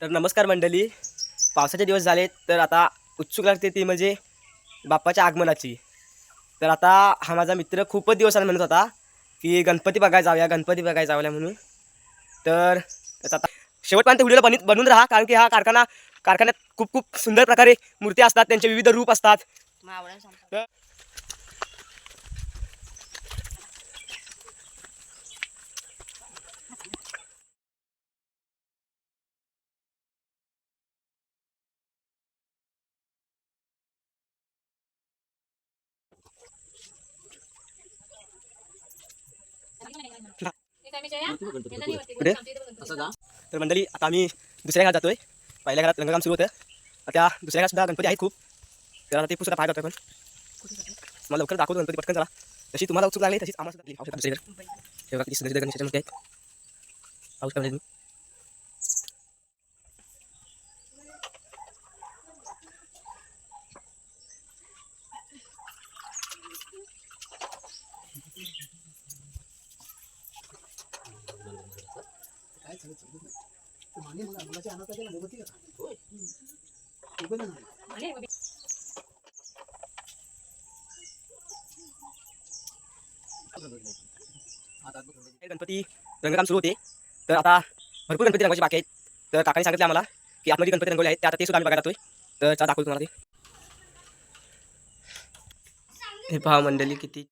तर नमस्कार मंडळी, पावसाचे दिवस झाले तर आता उत्सुक लागते ती म्हणजे बाप्पाच्या आगमनाची। तर आता हा माझा मित्र खूपच दिवसांनी म्हणत होता की गणपती बघायला जाऊया म्हणून। तर त्याचा आता शेवटपर्यंत व्हिडिओला बनवून राहा, कारण की हा कारखान्यात खूप खूप सुंदर प्रकारे मूर्ती असतात, त्यांचे विविध रूप असतात। तर मंडळी आता आम्ही दुसऱ्या घरात जातोय। पहिल्या घरात रंगकाम सुरू होतं, आता दुसऱ्या घरात सुद्धा गणपती आहेत खूप। तर आता ते सुद्धा पाहायला जातोय, पण मला लवकर दाखवतो गणपती पटकन चला। जशी तुम्हाला उत्सुक लागली तशीच आम्हाला सुद्धा दुसरी घर तेव्हा किती सुंदर गणेशाच्या मूर्ती आहेत, पाऊस पडला तुम्ही। गणपती रंगकाम सुरू होते, तर आता भरपूर गणपती रंगवायचे बाकी आहेत। तर काकाने सांगितले आम्हाला की आतमध्ये गणपती रंगवले आहेत, ते आता ते सुद्धा आम्ही बघायला जातोय। तर चला दाखवतो तुम्हाला ते। हे पहा मंडळी किती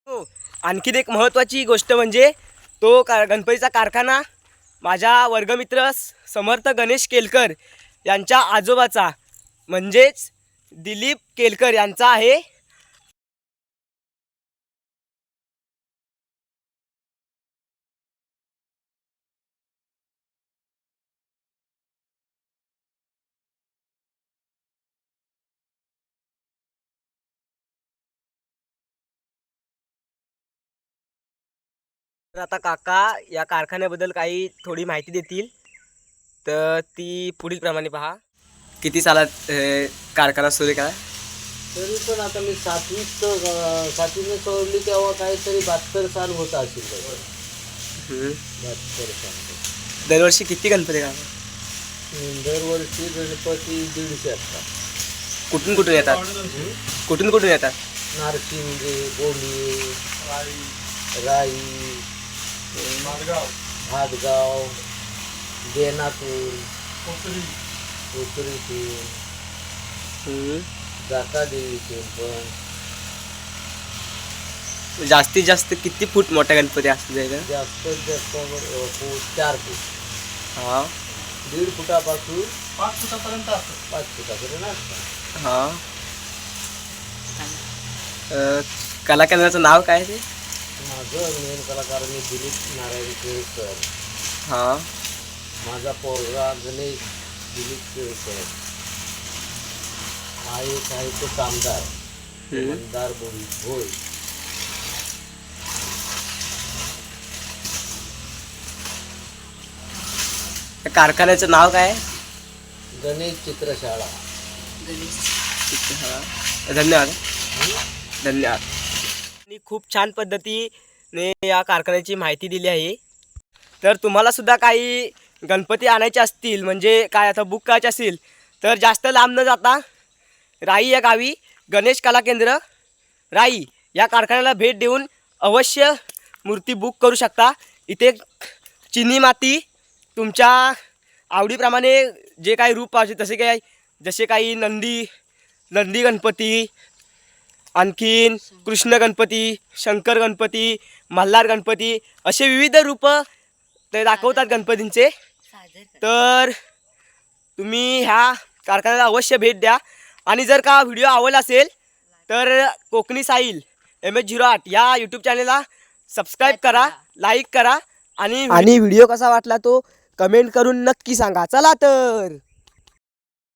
हो। आणखीन एक महत्त्वाची गोष्ट म्हणजे तो गणपतीचा कारखाना माझ्या वर्गमित्र समर्थ गणेश केलकर यांच्या आजोबाचा म्हणजेच दिलीप केलकर यांचा आहे। तर आता काका या कारखान्याबद्दल काही थोडी माहिती देतील, तर ती पुढील प्रमाणे पहा। किती सालात कारखाना सुरू केला? तरी पण आता मी सातवीने सोडली तेव्हा काहीतरी 72 साल होत असेल. 72 साल. दरवर्षी किती गणपती का? दरवर्षी गणपती 150 असतात. कुठून कुठून येतात? कुठून कुठून येतात? नारसिंगे, बोली, राई, भातगाव, देनातून, उतरीतून, जाकादेवीतून पण। जास्तीत जास्त किती फूट मोठा गणपती असतो त्याचा? जास्तीत जास्त 4 फूट. हां, 1.5 फुटापासून 5 फुटापर्यंत असतो. 5 फुटापर्यंत असतं. हां। कला केंद्राचं नाव काय ते? माझं मेन कलाकार मी दिलीप नारायण केळकर. हां, माझा पोरगा गणेश दिलीप केळकर. हा एक आहे तो कामदार मंदार बोरी होय. कारखान्याचं नाव काय? गणेश चित्रशाळा. धन्यवाद धन्यवाद। आणि खूप छान पद्धतीने या कारखान्याची माहिती दिली आहे। तर तुम्हाला सुद्धा काही गणपती आणायचे असतील, म्हणजे काय आता बुक करायचे असतील, तर जास्त लांब न जाता राई या गावी गणेश कला केंद्र राई या कारखान्याला भेट देऊन अवश्य मूर्ती बुक करू शकता। इथे चिनी माती तुमच्या आवडीप्रमाणे जे काही रूप पाहिजे जसे काही नंदी गणपती, आणखीन कृष्ण गणपती, शंकर गणपती, मल्हार गणपती असे विविध रूप ते दाखवतात गणपतींचे। तर तुम्ही ह्या कारखान्याला अवश्य भेट द्या। आणि जर का व्हिडिओ आवडला असेल तर कोकणी साहिल MS08 या यूट्यूब चॅनलला सबस्क्राईब करा, लाईक करा आणि व्हिडिओ कसा वाटला तो कमेंट करून नक्की सांगा। चला तर।